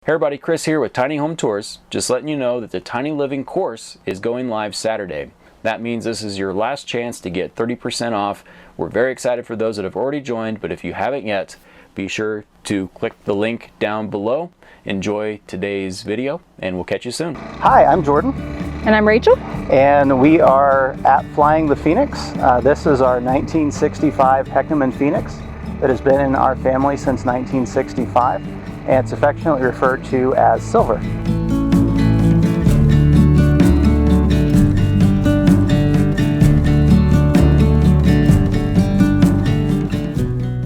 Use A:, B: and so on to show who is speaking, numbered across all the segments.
A: Hey everybody, Chris here with Tiny Home Tours. Just letting you know that the Tiny Living course is going live Saturday. That means this is your last chance to get 30% off. We're very excited for those that have already joined, but if you haven't yet, be sure to click the link down below. Enjoy today's video, and we'll catch you soon.
B: Hi, I'm Jordan.
C: And I'm Rachel.
B: And we are at Flying the Phoenix. This is our 1965 Heckaman Phoenix that has been in our family since 1965, and it's affectionately referred to as Silver.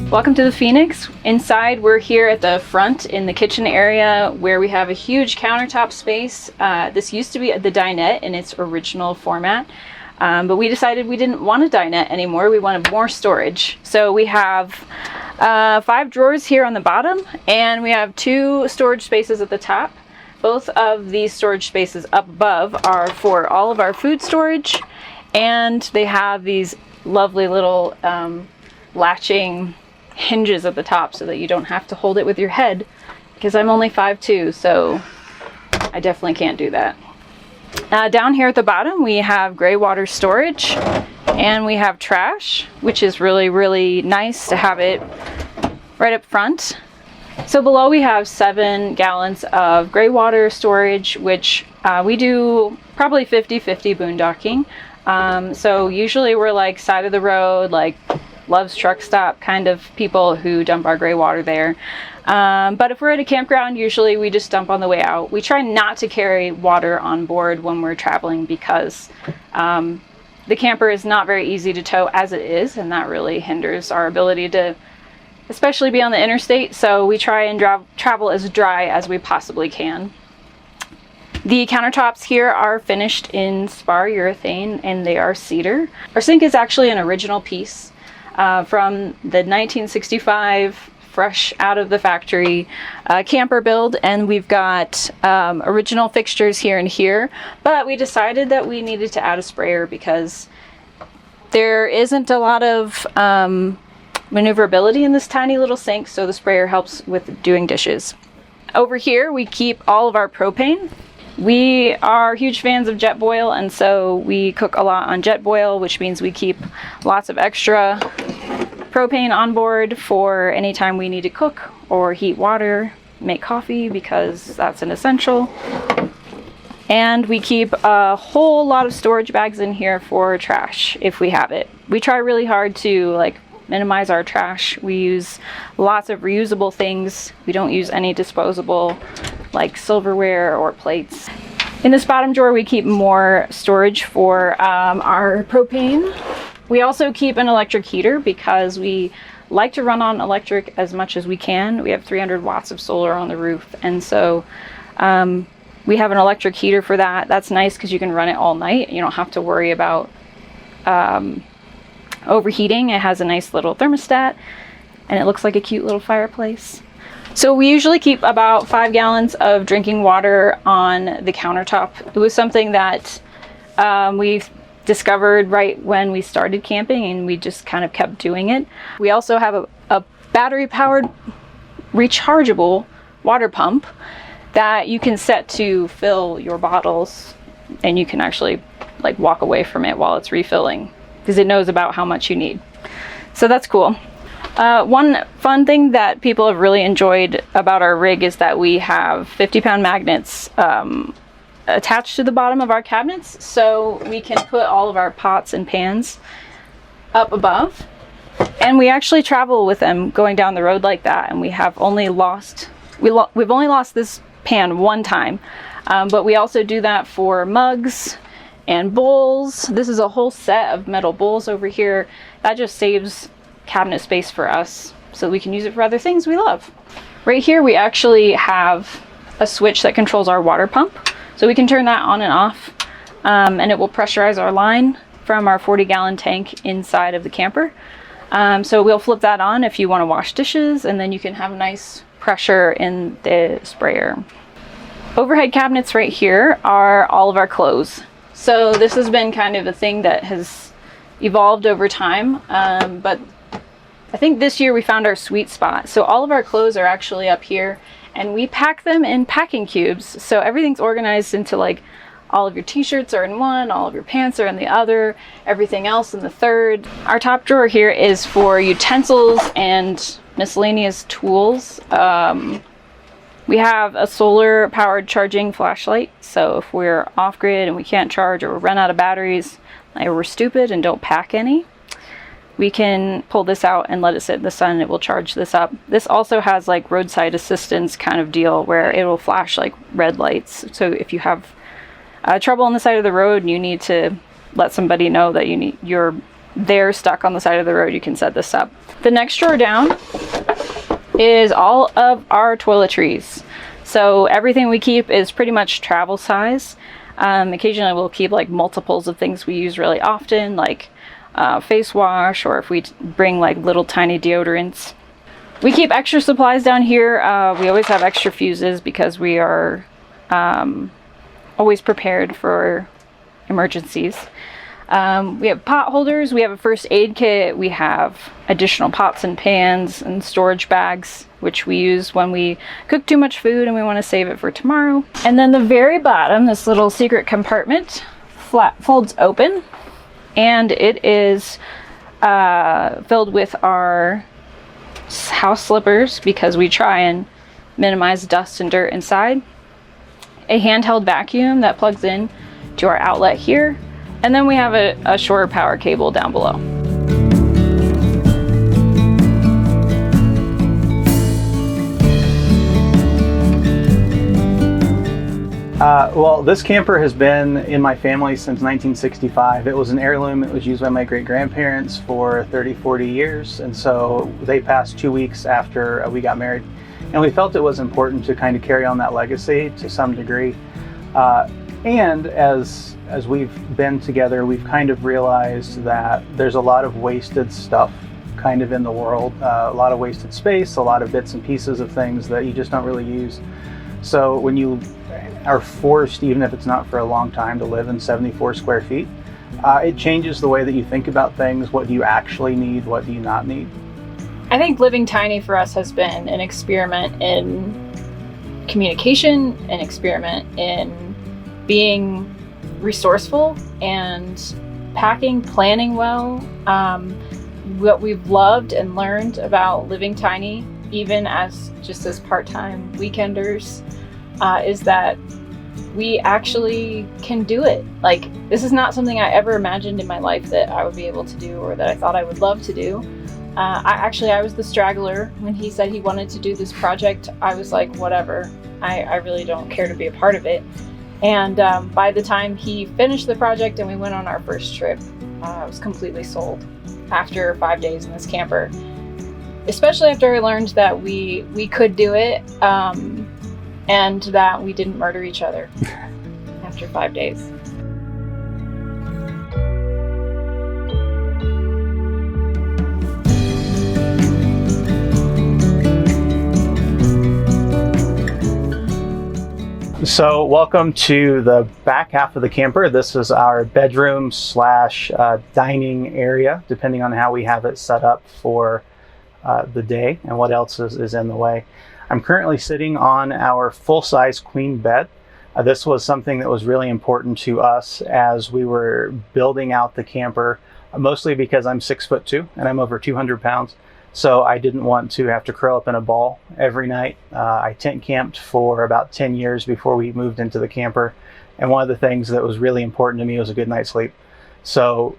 C: Welcome to the Phoenix. Inside, we're here at the front in the kitchen area where we have a huge countertop space. This used to be the dinette in its original format, but we decided we didn't want a dinette anymore. We wanted more storage. So we have 5 drawers here on the bottom, and we have 2 storage spaces at the top. Both of these storage spaces up above are for all of our food storage, and they have these lovely little latching hinges at the top so that you don't have to hold it with your head, because I'm only 5'2", so I definitely can't do that. Down here at the bottom we have gray water storage, and we have trash, which is really nice to have it right up front. So below we have 7 gallons of gray water storage, which we do probably 50-50 boondocking. So usually we're like side of the road, like Love's truck stop kind of people who dump our gray water there. But if we're at a campground, usually we just dump on the way out. We try not to carry water on board when we're traveling because the camper is not very easy to tow as it is, and that really hinders our ability to especially be on the interstate. So we try and travel as dry as we possibly can. The countertops here are finished in spar urethane, and they are cedar. Our sink is actually an original piece from the 1965 fresh out of the factory camper build, and we've got original fixtures here and here, but we decided that we needed to add a sprayer because there isn't a lot of maneuverability in this tiny little sink, so the sprayer helps with doing dishes. Over here we keep all of our propane. We are huge fans of jet boil, and so we cook a lot on jet boil, which means we keep lots of extra propane on board for any time we need to cook or heat water, make coffee, because that's an essential. And we keep a whole lot of storage bags in here for trash if we have it. We try really hard to minimize our trash. We use lots of reusable things. We don't use any disposable like silverware or plates. In this bottom drawer we keep more storage for our propane. We also keep an electric heater because we like to run on electric as much as we can. We have 300 watts of solar on the roof, and so we have an electric heater for that. That's nice because you can run it all night. You don't have to worry about overheating. It has a nice little thermostat, and it looks like a cute little fireplace. So we usually keep about 5 gallons of drinking water on the countertop. It was something that we discovered right when we started camping, and we just kind of kept doing it. We also have a battery-powered rechargeable water pump that you can set to fill your bottles, and you can actually walk away from it while it's refilling because it knows about how much you need. So that's cool. One fun thing that people have really enjoyed about our rig is that we have 50-pound magnets attached to the bottom of our cabinets, so we can put all of our pots and pans up above, and we actually travel with them going down the road like that, and we have only lost we've only lost this pan one time, but we also do that for mugs and bowls. This is a whole set of metal bowls over here. That just saves cabinet space for us so we can use it for other things we love. Right here we actually have a switch that controls our water pump, so we can turn that on and off, and it will pressurize our line from our 40-gallon tank inside of the camper. So we'll flip that on if you want to wash dishes, and then you can have nice pressure in the sprayer. Overhead cabinets right here are all of our clothes. So this has been kind of a thing that has evolved over time, but I think this year we found our sweet spot. So all of our clothes are actually up here, and we pack them in packing cubes. So everything's organized into like all of your t-shirts are in one, all of your pants are in the other, everything else in the third. Our top drawer here is for utensils and miscellaneous tools. We have a solar powered charging flashlight, so if we're off grid and we can't charge or run out of batteries, like we're stupid and don't pack any, we can pull this out and let it sit in the sun and it will charge this up. This also has like roadside assistance kind of deal where it will flash like red lights. So if you have trouble on the side of the road and you need to let somebody know that you're there stuck on the side of the road, you can set this up. The next drawer down is all of our toiletries. So everything we keep is pretty much travel size. Occasionally we'll keep like multiples of things we use really often, like face wash, or if we bring like little tiny deodorants. We keep extra supplies down here. We always have extra fuses because we are always prepared for emergencies. We have pot holders, we have a first aid kit, we have additional pots and pans and storage bags, which we use when we cook too much food and we want to save it for tomorrow. And then the very bottom, this little secret compartment, folds open, and it is filled with our house slippers because we try and minimize dust and dirt inside. A handheld vacuum that plugs in to our outlet here. And then we have a short power cable down below.
B: Well, this camper has been in my family since 1965. It was an heirloom. It was used by my great-grandparents for 30, 40 years. And so they passed 2 weeks after we got married. And we felt it was important to kind of carry on that legacy to some degree. And as we've been together, we've kind of realized that there's a lot of wasted stuff kind of in the world, a lot of wasted space, a lot of bits and pieces of things that you just don't really use. So when you are forced, even if it's not for a long time, to live in 74 square feet, it changes the way that you think about things. What do you actually need? What do you not need?
C: I think living tiny for us has been an experiment in communication, an experiment in being resourceful and packing, planning well. What we've loved and learned about living tiny, even as part-time weekenders, is that we actually can do it. Like, this is not something I ever imagined in my life that I would be able to do or that I thought I would love to do. I was the straggler. When he said he wanted to do this project, I was like, whatever. I really don't care to be a part of it. And by the time he finished the project and we went on our first trip, I was completely sold after 5 days in this camper. Especially after I learned that we could do it, and that we didn't murder each other after 5 days.
B: So welcome to the back half of the camper. This is our bedroom slash dining area, depending on how we have it set up for the day and what else is in the way. I'm currently sitting on our full-size queen bed. This was something that was really important to us as we were building out the camper, mostly because I'm 6'2" and I'm over 200 pounds. So I didn't want to have to curl up in a ball every night. I tent camped for about 10 years before we moved into the camper. And one of the things that was really important to me was a good night's sleep. So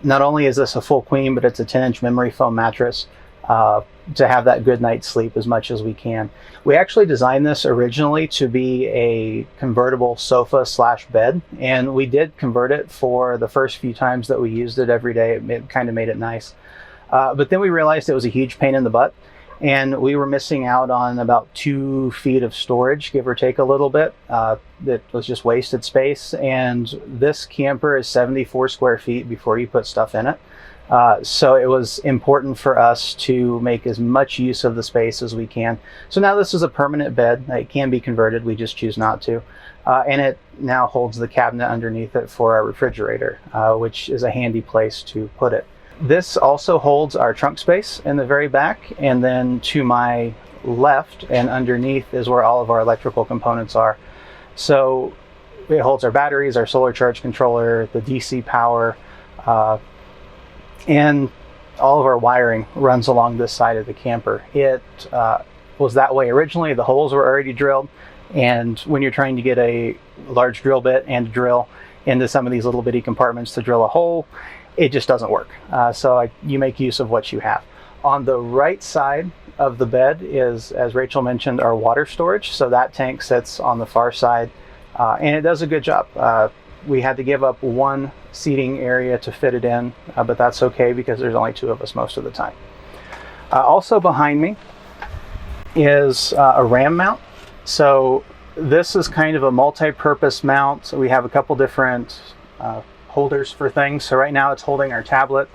B: not only is this a full queen, but it's a 10-inch memory foam mattress to have that good night's sleep as much as we can. We actually designed this originally to be a convertible sofa slash bed. And we did convert it for the first few times that we used it every day. It kind of made it nice. But then we realized it was a huge pain in the butt, and we were missing out on about 2 feet of storage, give or take a little bit. That was just wasted space. And this camper is 74 square feet before you put stuff in it. So it was important for us to make as much use of the space as we can. So now this is a permanent bed. It can be converted. We just choose not to. And it now holds the cabinet underneath it for our refrigerator, which is a handy place to put it. This also holds our trunk space in the very back, and then to my left and underneath is where all of our electrical components are. So it holds our batteries, our solar charge controller, the DC power, and all of our wiring runs along this side of the camper. It was that way originally. The holes were already drilled, and when you're trying to get a large drill bit and a drill into some of these little bitty compartments to drill a hole, it just doesn't work. You make use of what you have. On the right side of the bed is, as Rachel mentioned, our water storage. So that tank sits on the far side, and it does a good job. We had to give up one seating area to fit it in, but that's okay because there's only two of us most of the time. Also behind me is a RAM mount. So this is kind of a multi-purpose mount. So we have a couple different holders for things. So right now it's holding our tablet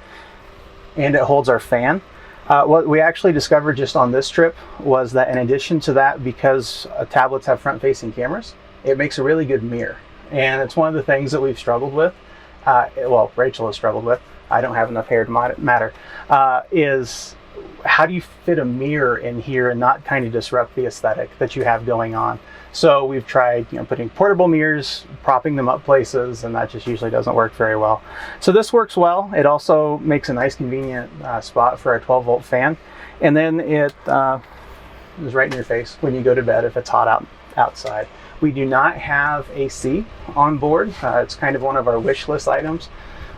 B: and it holds our fan. What we actually discovered just on this trip was that in addition to that, because tablets have front-facing cameras, it makes a really good mirror. And it's one of the things that we've struggled with. Well, Rachel has struggled with. I don't have enough hair to matter. Is how do you fit a mirror in here and not kind of disrupt the aesthetic that you have going on? So we've tried, putting portable mirrors, propping them up places, and that just usually doesn't work very well. So this works well. It also makes a nice convenient spot for our 12-volt fan. And then it is right in your face when you go to bed if it's hot outside. We do not have AC on board. It's kind of one of our wish list items.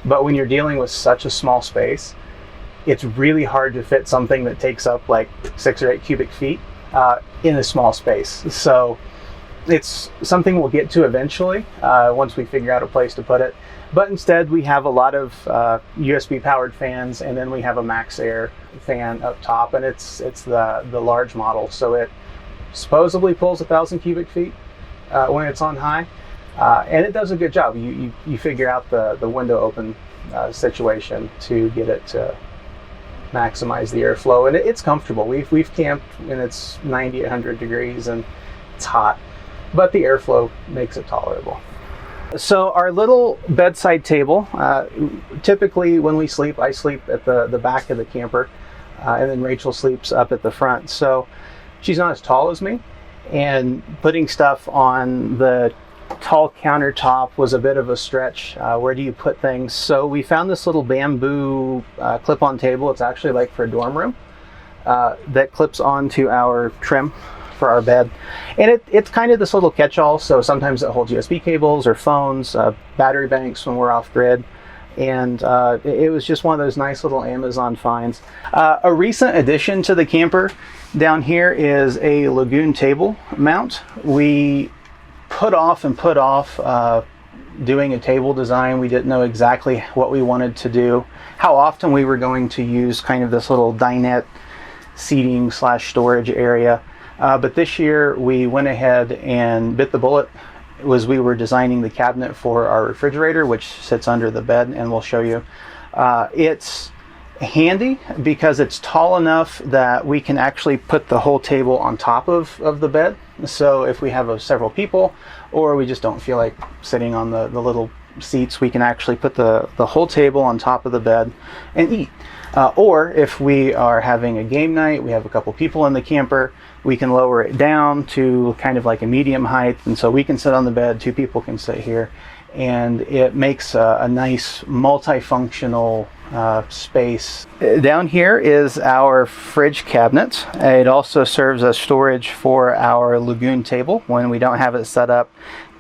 B: But when you're dealing with such a small space, it's really hard to fit something that takes up like 6 or 8 cubic feet in a small space. So it's something we'll get to eventually once we figure out a place to put it. But instead we have a lot of USB powered fans, and then we have a Max Air fan up top, and it's the large model. So it supposedly pulls 1,000 cubic feet when it's on high, and it does a good job. You figure out the window open situation to get it to maximize the airflow, and it's comfortable. We've camped when it's 90, 100 degrees and it's hot, but the airflow makes it tolerable. So our little bedside table, typically when we sleep, I sleep at the back of the camper, and then Rachel sleeps up at the front. So she's not as tall as me, and putting stuff on the tall countertop was a bit of a stretch. Where do you put things? So we found this little bamboo clip-on table. It's actually like for a dorm room that clips onto our trim for our bed, and it's kind of this little catch-all. So sometimes it holds USB cables or phones, battery banks when we're off grid, and it was just one of those nice little Amazon finds. A recent addition to the camper down here is a Lagoon table mount. We put off doing a table design. We didn't know exactly what we wanted to do, how often we were going to use kind of this little dinette seating / storage area. But this year we went ahead and bit the bullet. We were designing the cabinet for our refrigerator, which sits under the bed, and we'll show you. It's handy because it's tall enough that we can actually put the whole table on top of the bed. So if we have several people, or we just don't feel like sitting on the little seats, we can actually put the whole table on top of the bed and eat. Or if we are having a game night, we have a couple people in the camper, we can lower it down to kind of like a medium height, and so we can sit on the bed, 2 people can sit here, and it makes a nice multifunctional space. Down here is our fridge cabinet. It also serves as storage for our Lagoon table when we don't have it set up,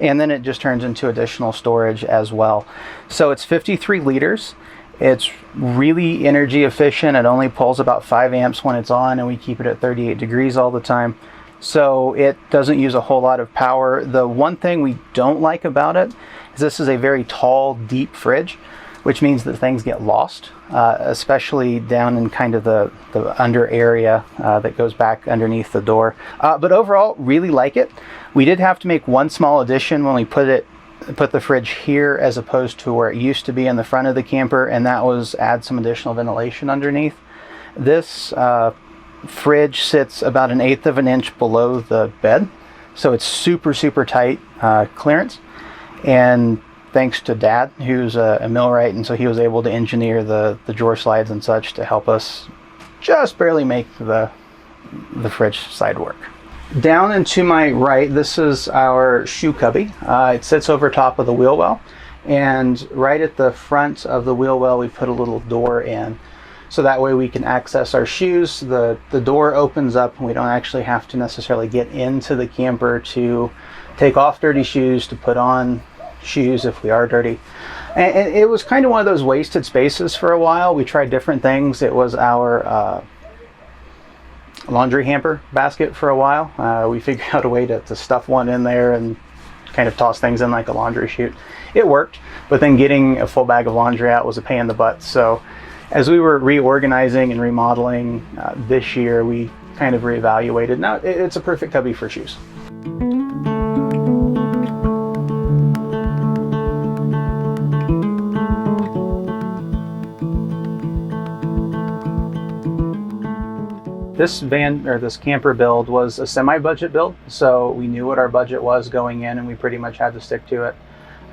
B: and then it just turns into additional storage as well. So it's 53 liters. It's really energy efficient. It only pulls about 5 amps when it's on, and we keep it at 38 degrees all the time. So it doesn't use a whole lot of power. The one thing we don't like about it is this is a very tall, deep fridge, which means that things get lost, especially down in kind of the under area that goes back underneath the door. But overall, really like it. We did have to make one small addition when we put the fridge here as opposed to where it used to be in the front of the camper, and that was add some additional ventilation underneath. This fridge sits about 1/8 of an inch below the bed, so it's super tight clearance, and thanks to Dad, who's a millwright, and so he was able to engineer the drawer slides and such to help us just barely make the the fridge side work. Down and to my right, this is our shoe cubby. It sits over top of the wheel well, and right at the front of the wheel well we put a little door in, so that way we can access our shoes. The door opens up and we don't actually have to necessarily get into the camper to take off dirty shoes, to put on shoes if we are dirty. And it was kind of one of those wasted spaces for a while. We tried different things. It was our laundry hamper basket for a while. We figured out a way to stuff one in there and kind of toss things in like a laundry chute. It worked, but then getting a full bag of laundry out was a pain in the butt. So as we were reorganizing and remodeling this year, we kind of reevaluated. Now it's a perfect cubby for shoes. This van, or this camper build, was a semi-budget build, so we knew what our budget was going in and we pretty much had to stick to it.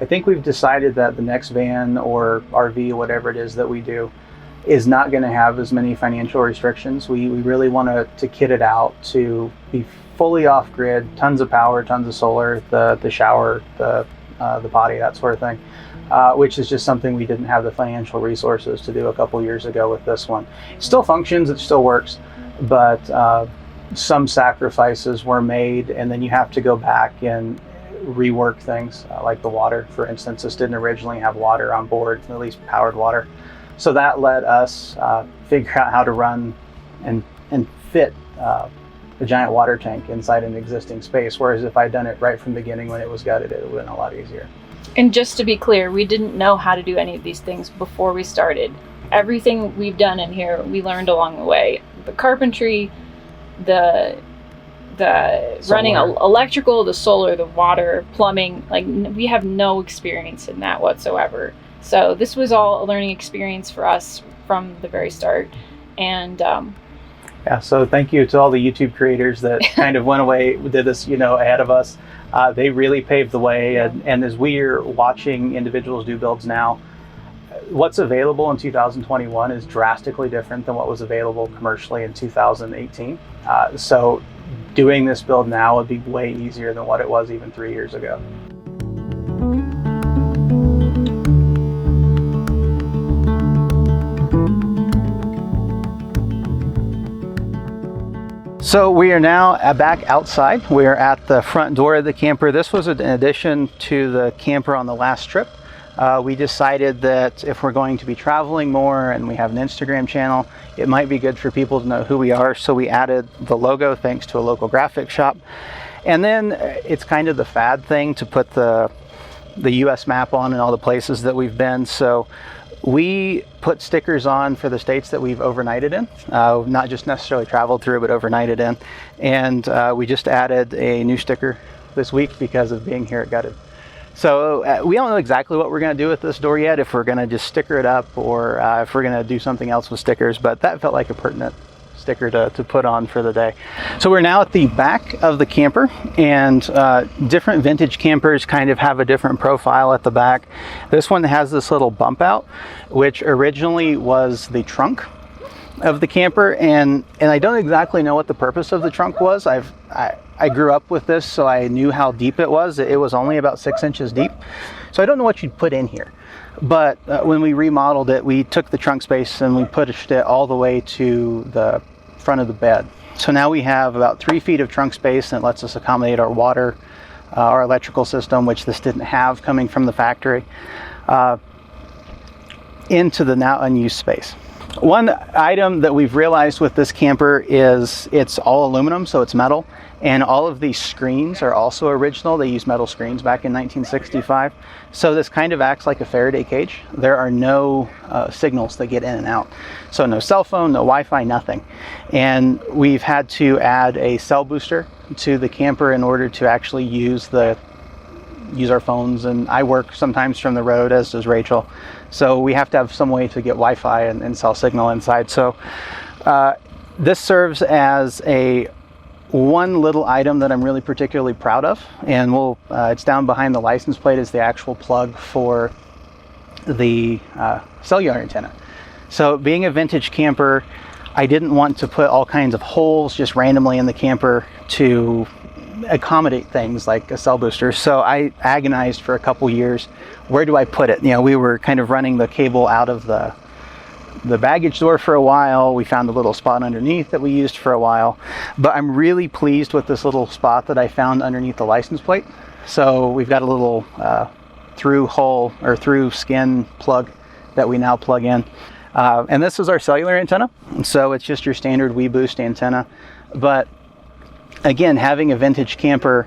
B: I think we've decided that the next van or RV, whatever it is that we do, is not going to have as many financial restrictions. We really want to kit it out to be fully off-grid, tons of power, tons of solar, the shower, the potty, that sort of thing, which is just something we didn't have the financial resources to do a couple years ago with this one. It still functions, it still works, but some sacrifices were made, and then you have to go back and rework things, like the water, for instance. This didn't originally have water on board, at least powered water. So that let us figure out how to run and fit a giant water tank inside an existing space, whereas if I'd done it right from the beginning when it was gutted, it would have been a lot easier.
C: And just to be clear, we didn't know how to do any of these things before we started. Everything we've done in here, we learned along the way. The carpentry, the running electrical, the solar, the water, plumbing, like we have no experience in that whatsoever. So this was all a learning experience for us from the very start. And
B: yeah, so thank you to all the YouTube creators that kind of went away, did this, ahead of us. They really paved the way. And as we're watching individuals do builds now, what's available in 2021 is drastically different than what was available commercially in 2018. So doing this build now would be way easier than what it was even 3 years ago. So we are now back outside. We are at the front door of the camper. This was an addition to the camper on the last trip. We decided that if we're going to be traveling more and we have an Instagram channel, it might be good for people to know who we are. So we added the logo thanks to a local graphic shop. And then it's kind of the fad thing to put the US map on and all the places that we've been. So we put stickers on for the states that we've overnighted in, not just necessarily traveled through, but overnighted in. And we just added a new sticker this week because of being here at Gutted. So we don't know exactly what we're going to do with this door yet, if we're going to just sticker it up or if we're going to do something else with stickers, but that felt like a pertinent sticker to put on for the day. So we're now at the back of the camper, and different vintage campers kind of have a different profile at the back. This one has this little bump out, which originally was the trunk of the camper, and I don't exactly know what the purpose of the trunk was. I grew up with this, so I knew how deep it was. It was only about 6 inches deep, so I don't know what you'd put in here. But when we remodeled it, we took the trunk space and we pushed it all the way to the front of the bed. So now we have about 3 feet of trunk space, and it lets us accommodate our water, our electrical system, which this didn't have coming from the factory, into the now unused space. One item that we've realized with this camper is it's all aluminum, so it's metal, and all of these screens are also original. They used metal screens back in 1965. So this kind of acts like a Faraday cage. There are no signals that get in and out. So no cell phone, no Wi-Fi, nothing. And we've had to add a cell booster to the camper in order to actually use our phones, and I work sometimes from the road, as does Rachel. So we have to have some way to get Wi-Fi and cell signal inside. So this serves as one little item that I'm really particularly proud of, and it's down behind the license plate is the actual plug for the cellular antenna. So being a vintage camper, I didn't want to put all kinds of holes just randomly in the camper to accommodate things like a cell booster. So I agonized for a couple years. Where do I put it? You know, we were kind of running the cable out of the baggage door for a while. We found a little spot underneath that we used for a while, but I'm really pleased with this little spot that I found underneath the license plate. So we've got a little through hole or through skin plug that we now plug in. And this is our cellular antenna. So it's just your standard WeBoost antenna. But again, having a vintage camper,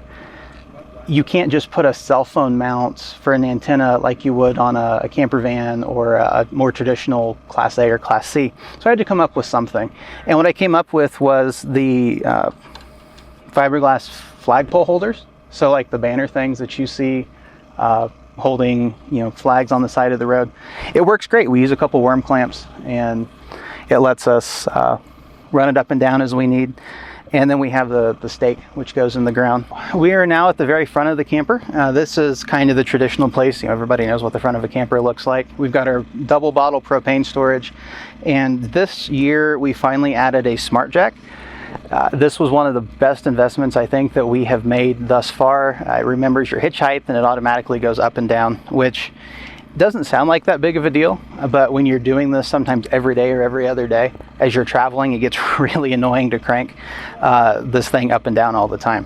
B: you can't just put a cell phone mount for an antenna like you would on a camper van or a more traditional Class A or Class C. So I had to come up with something. And what I came up with was the fiberglass flagpole holders. So like the banner things that you see holding, you know, flags on the side of the road. It works great. We use a couple worm clamps and it lets us run it up and down as we need. And then we have the stake, which goes in the ground. We are now at the very front of the camper. This is kind of the traditional place. You know, everybody knows what the front of a camper looks like. We've got our double bottle propane storage. And this year we finally added a smart jack. This was one of the best investments I think that we have made thus far. It remembers your hitch height and it automatically goes up and down, which doesn't sound like that big of a deal, but when you're doing this sometimes every day or every other day as you're traveling, it gets really annoying to crank this thing up and down all the time.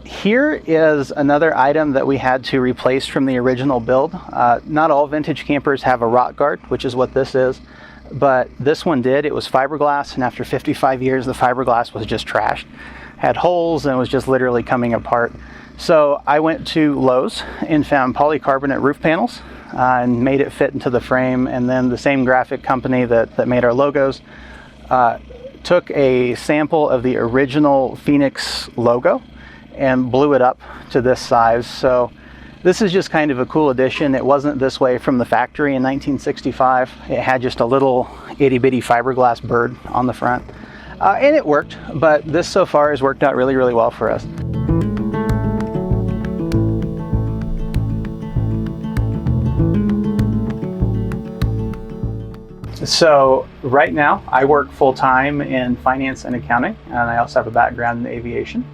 B: Here is another item that we had to replace from the original build. Not all vintage campers have a rock guard, which is what this is, but this one did. It was fiberglass, and after 55 years the fiberglass was just trashed, had holes, and was just literally coming apart. So I went to Lowe's and found polycarbonate roof panels and made it fit into the frame. And then the same graphic company that made our logos took a sample of the original Phoenix logo and blew it up to this size. So this is just kind of a cool addition. It wasn't this way from the factory in 1965. It had just a little itty bitty fiberglass bird on the front. And it worked, but this so far has worked out really, really well for us. So right now I work full-time in finance and accounting, and I also have a background in aviation.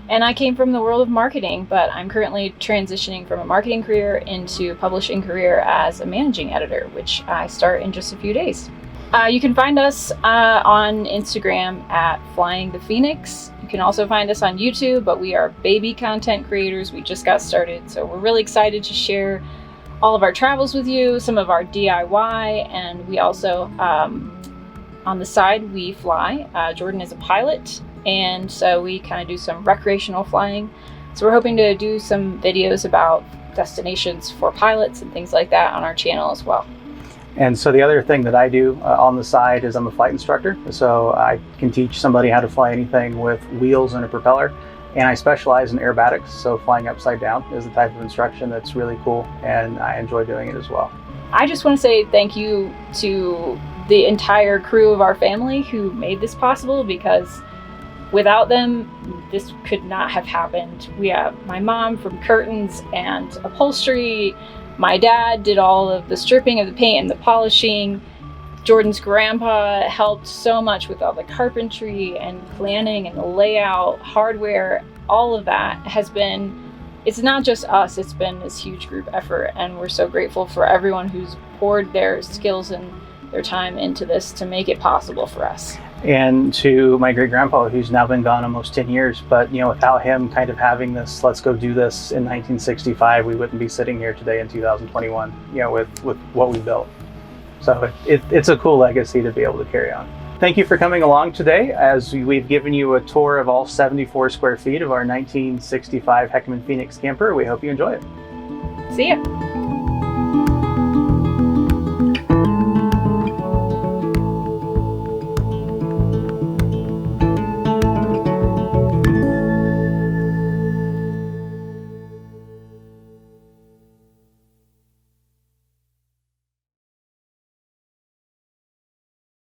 C: And I came from the world of marketing, but I'm currently transitioning from a marketing career into a publishing career as a managing editor, which I start in just a few days. You can find us on Instagram at Flying the Phoenix. You can also find us on YouTube, but we are baby content creators. We just got started, so we're really excited to share all of our travels with you, some of our DIY, and we also, on the side, we fly. Jordan is a pilot, and so we kind of do some recreational flying. So we're hoping to do some videos about destinations for pilots and things like that on our channel as well.
B: And so the other thing that I do on the side is I'm a flight instructor. So I can teach somebody how to fly anything with wheels and a propeller. And I specialize in aerobatics, so flying upside down is the type of instruction that's really cool, and I enjoy doing it as well.
C: I just want to say thank you to the entire crew of our family who made this possible, because without them, this could not have happened. We have my mom from curtains and upholstery. My dad did all of the stripping of the paint and the polishing. Jordan's grandpa helped so much with all the carpentry and planning and the layout, hardware. All of that has been, it's not just us, it's been this huge group effort, and we're so grateful for everyone who's poured their skills and their time into this to make it possible for us.
B: And to my great grandpa, who's now been gone almost 10 years, but you know, without him kind of having this, let's go do this in 1965, we wouldn't be sitting here today in 2021, you know, with what we built. So it's a cool legacy to be able to carry on. Thank you for coming along today as we've given you a tour of all 74 square feet of our 1965 Heckaman Phoenix camper. We hope you enjoy it.
C: See ya.